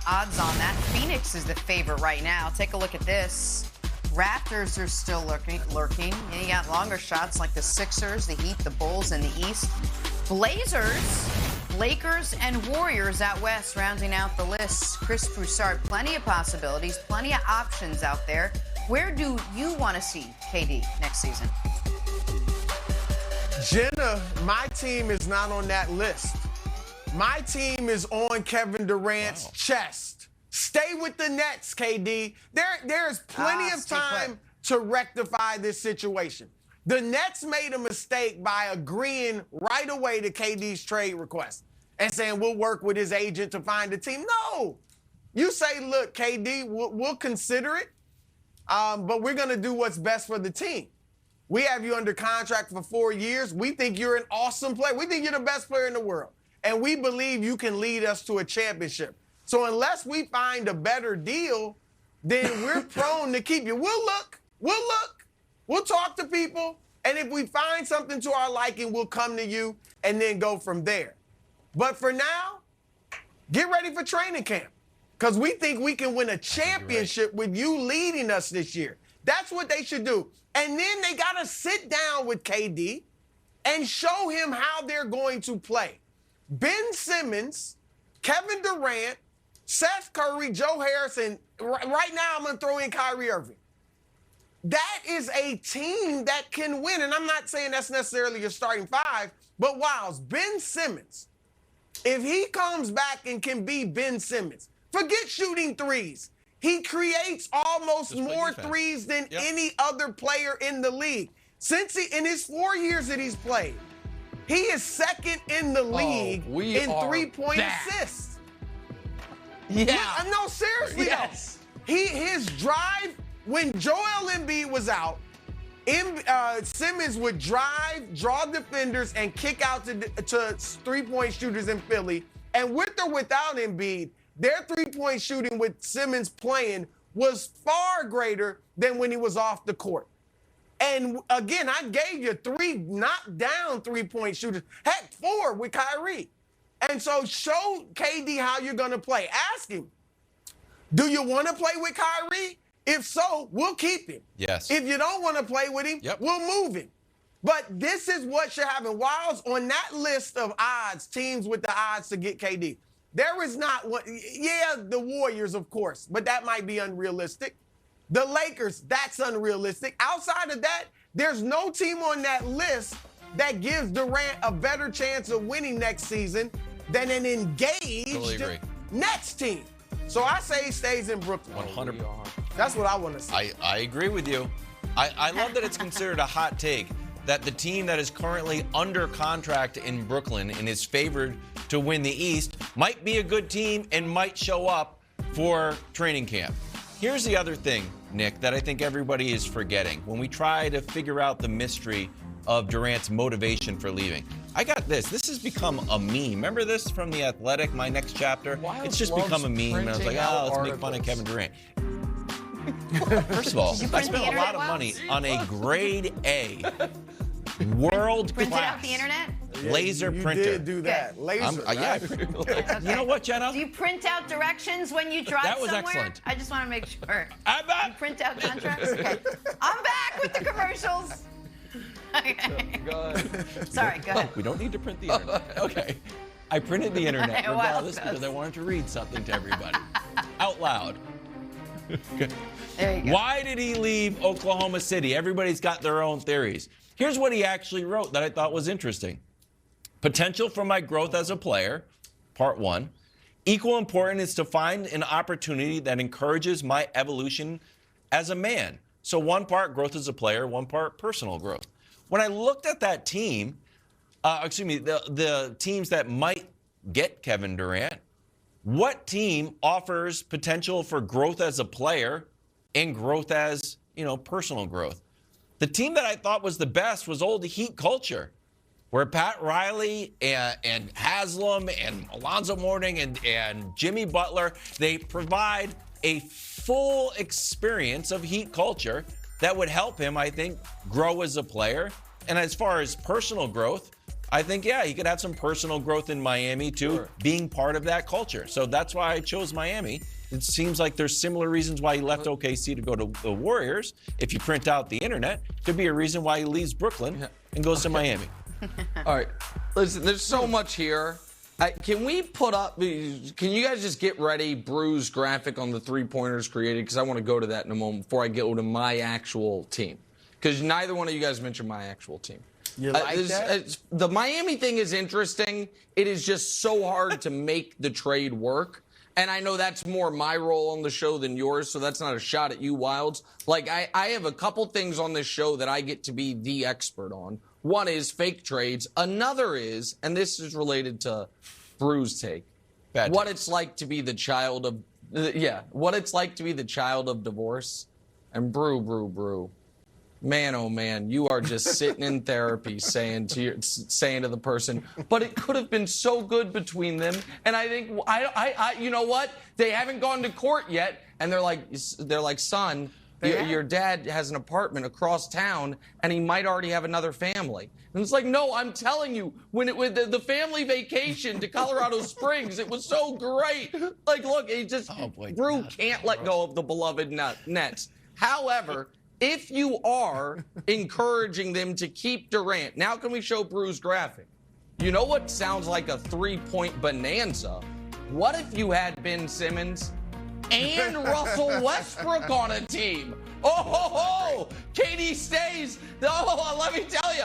odds on that. Phoenix is the favorite right now. Take a look at this. Raptors are still lurking. And you got longer shots like the Sixers, the Heat, the Bulls, and the East. Blazers, Lakers, and Warriors out west, rounding out the list. Chris Broussard, plenty of possibilities, plenty of options out there. Where do you want to see KD next season? Jenna, my team is not on that list. My team is on Kevin Durant's chest. Stay with the Nets, KD. There's plenty of time to rectify this situation. The Nets made a mistake by agreeing right away to KD's trade request and saying we'll work with his agent to find a team. No. You say, look, KD, we'll consider it, but we're going to do what's best for the team. We have you under contract for 4 years. We think you're an awesome player. We think you're the best player in the world. And we believe you can lead us to a championship. So unless we find a better deal, then we're prone to keep you. We'll look. We'll talk to people. And if we find something to our liking, we'll come to you and then go from there. But for now, get ready for training camp because we think we can win a championship with you leading us this year. That's what they should do. And then they got to sit down with KD and show him how they're going to play. Ben Simmons, Kevin Durant, Seth Curry, Joe Harrison. Right now, I'm going to throw in Kyrie Irving. That is a team that can win. And I'm not saying that's necessarily your starting five, but wow, Ben Simmons, if he comes back and can be Ben Simmons, forget shooting threes. He creates almost more threes than any other player in the league. In his 4 years that he's played, he is second in the league in three-point assists. Yeah. No, seriously, yes. though. His drive, when Joel Embiid was out, Simmons would drive, draw defenders, and kick out to three-point shooters in Philly. And with or without Embiid, their three-point shooting with Simmons playing was far greater than when he was off the court. And again, I gave you 3 knockdown three-point shooters. Heck, 4 with Kyrie. And so show KD how you're going to play. Ask him, do you want to play with Kyrie? If so, we'll keep him. Yes. If you don't want to play with him, we'll move him. But this is what should happen. Wild's on that list of odds, teams with the odds to get KD. There is not one. Yeah, the Warriors, of course, but that might be unrealistic. The Lakers, that's unrealistic. Outside of that, there's no team on that list that gives Durant a better chance of winning next season than an engaged Nets team. So I say he stays in Brooklyn. 100%. That's what I want to see. I agree with you. I love that it's considered a hot take that the team that is currently under contract in Brooklyn and is favored to win the East might be a good team and might show up for training camp. Here's the other thing, Nick, that I think everybody is forgetting when we try to figure out the mystery of Durant's motivation for leaving. I got this. This has become a meme. Remember this from The Athletic, my next chapter? It's just become a meme. And I was like, let's make fun of Kevin Durant. First of all, I spent a lot of money on a grade A world Printed class out the internet? laser printer. You did do that. Laser, yeah. You know what, Jenna? Do you print out directions when you drive That was somewhere? excellent. I just want to make sure. I'm back. You print out contracts? Okay. I'm back with the commercials. Okay. Sorry, go ahead. We don't need to print the internet. Okay. I printed the internet regardless because I wanted to read something to everybody. Out loud. Okay. There you go. Why did he leave Oklahoma City? Everybody's got their own theories. Here's what he actually wrote that I thought was interesting. Potential for my growth as a player, part 1. Equal important is to find an opportunity that encourages my evolution as a man. So 1 part growth as a player, 1 part personal growth. When I looked at that team, the teams that might get Kevin Durant, what team offers potential for growth as a player and growth as, personal growth? The team that I thought was the best was old Heat culture, where Pat Riley and Haslam and Alonzo Mourning and Jimmy Butler, they provide a full experience of Heat culture that would help him, I think, grow as a player. And as far as personal growth, I think, yeah, he could have some personal growth in Miami, too, being part of that culture. So that's why I chose Miami. It seems like there's similar reasons why he left OKC to go to the Warriors. If you print out the internet, could be a reason why he leaves Brooklyn and goes to Miami. All right. Listen, there's so much here. Can we put up, can you guys just get ready, Brew's graphic on the three-pointers created? Because I want to go to that in a moment before I go to my actual team. Because neither one of you guys mentioned my actual team. You like that? The Miami thing is interesting. It is just so hard to make the trade work. And I know that's more my role on the show than yours, so that's not a shot at you, Wilds. Like, I have a couple things on this show that I get to be the expert on. One is fake trades. Another is, and this is related to Brew's take, what it's like to be the child of, what it's like to be the child of divorce. And Brew. Man, oh man, you are just sitting in therapy saying to the person, but it could have been so good between them. And I think, you know what? They haven't gone to court yet, and they're like, son, your dad has an apartment across town, and he might already have another family. And it's like, no, I'm telling you, when the family vacation to Colorado Springs, it was so great. Like, look, Brew can't let go of the beloved Nets. However, if you are encouraging them to keep Durant, now can we show Brew's graphic? You know what sounds like a three-point bonanza? What if you had Ben Simmons and Russell Westbrook on a team? Oh, KD stays. Oh, let me tell you,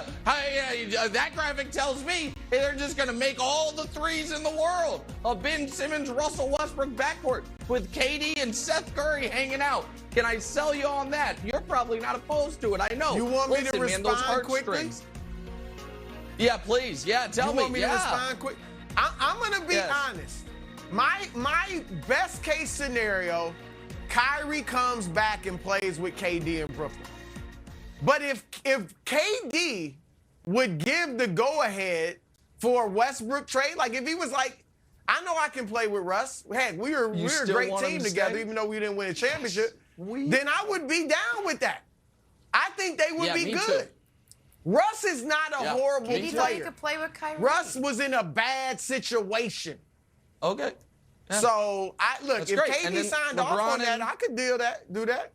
that graphic tells me they're just going to make all the threes in the world. A Ben Simmons, Russell Westbrook backcourt with KD and Seth Curry hanging out. Can I sell you on that? You're probably not opposed to it. I know. You want me to respond quickly? Yeah, please. Yeah, tell me. You want me to respond quick? I'm going to be honest. My best case scenario, Kyrie comes back and plays with KD in Brooklyn. But if KD would give the go-ahead for a Westbrook trade, like if he was like, I know I can play with Russ. Heck, we're a great team together, even though we didn't win a championship. Then I would be down with that. I think they would be good. Too. Russ is not a horrible player. You thought you could play with Kyrie? Russ was in a bad situation. Okay. Yeah. So, if KD signed off on that, I could do that.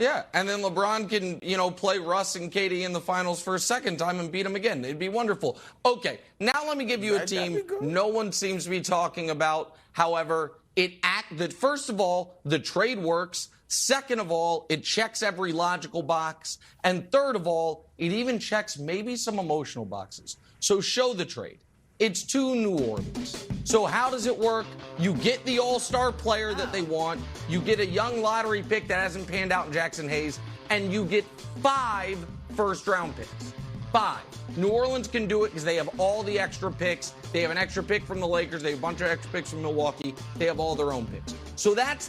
Yeah, and then LeBron can, play Russ and KD in the finals for a second time and beat them again. It'd be wonderful. Okay, now let me give you a team no one seems to be talking about. However, first of all, the trade works. Second of all, it checks every logical box. And third of all, it even checks maybe some emotional boxes. So show the trade. It's to New Orleans. So how does it work? You get the all-star player that they want. You get a young lottery pick that hasn't panned out in Jackson Hayes. And you get 5 first-round picks. 5. New Orleans can do it because they have all the extra picks. They have an extra pick from the Lakers. They have a bunch of extra picks from Milwaukee. They have all their own picks. So that's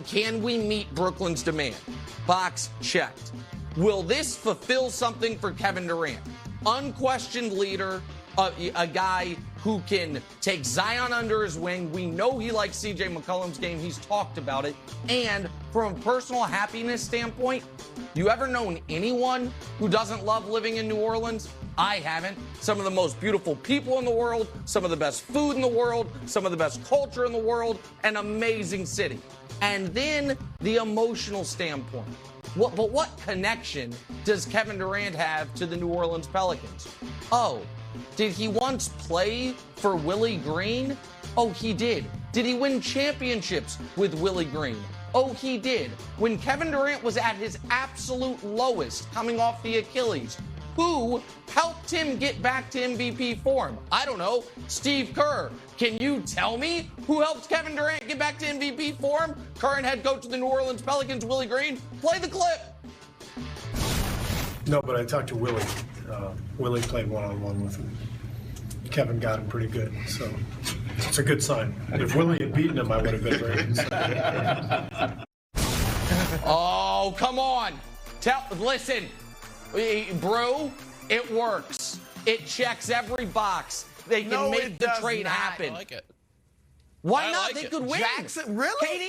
can we meet Brooklyn's demand? Box checked. Will this fulfill something for Kevin Durant? Unquestioned leader. A guy who can take Zion under his wing. We know he likes C.J. McCollum's game. He's talked about it. And from a personal happiness standpoint, you ever known anyone who doesn't love living in New Orleans? I haven't. Some of the most beautiful people in the world, some of the best food in the world, some of the best culture in the world, an amazing city. And then the emotional standpoint. But what connection does Kevin Durant have to the New Orleans Pelicans? Oh, did he once play for Willie Green? Oh, he did. Did he win championships with Willie Green? Oh, he did. When Kevin Durant was at his absolute lowest, coming off the Achilles, who helped him get back to MVP form? I don't know. Steve Kerr. Can you tell me who helped Kevin Durant get back to MVP form? Current head coach of the New Orleans Pelicans, Willie Green. Play the clip. No, but I talked to Willie. Willie played one-on-one with him. Kevin got him pretty good, so it's a good sign. If Willie had beaten him, I would have been very concerned. Oh, come on. Listen, bro, it works. It checks every box. They can make the trade happen. I like it. Why not? They could win. Jackson, really? KD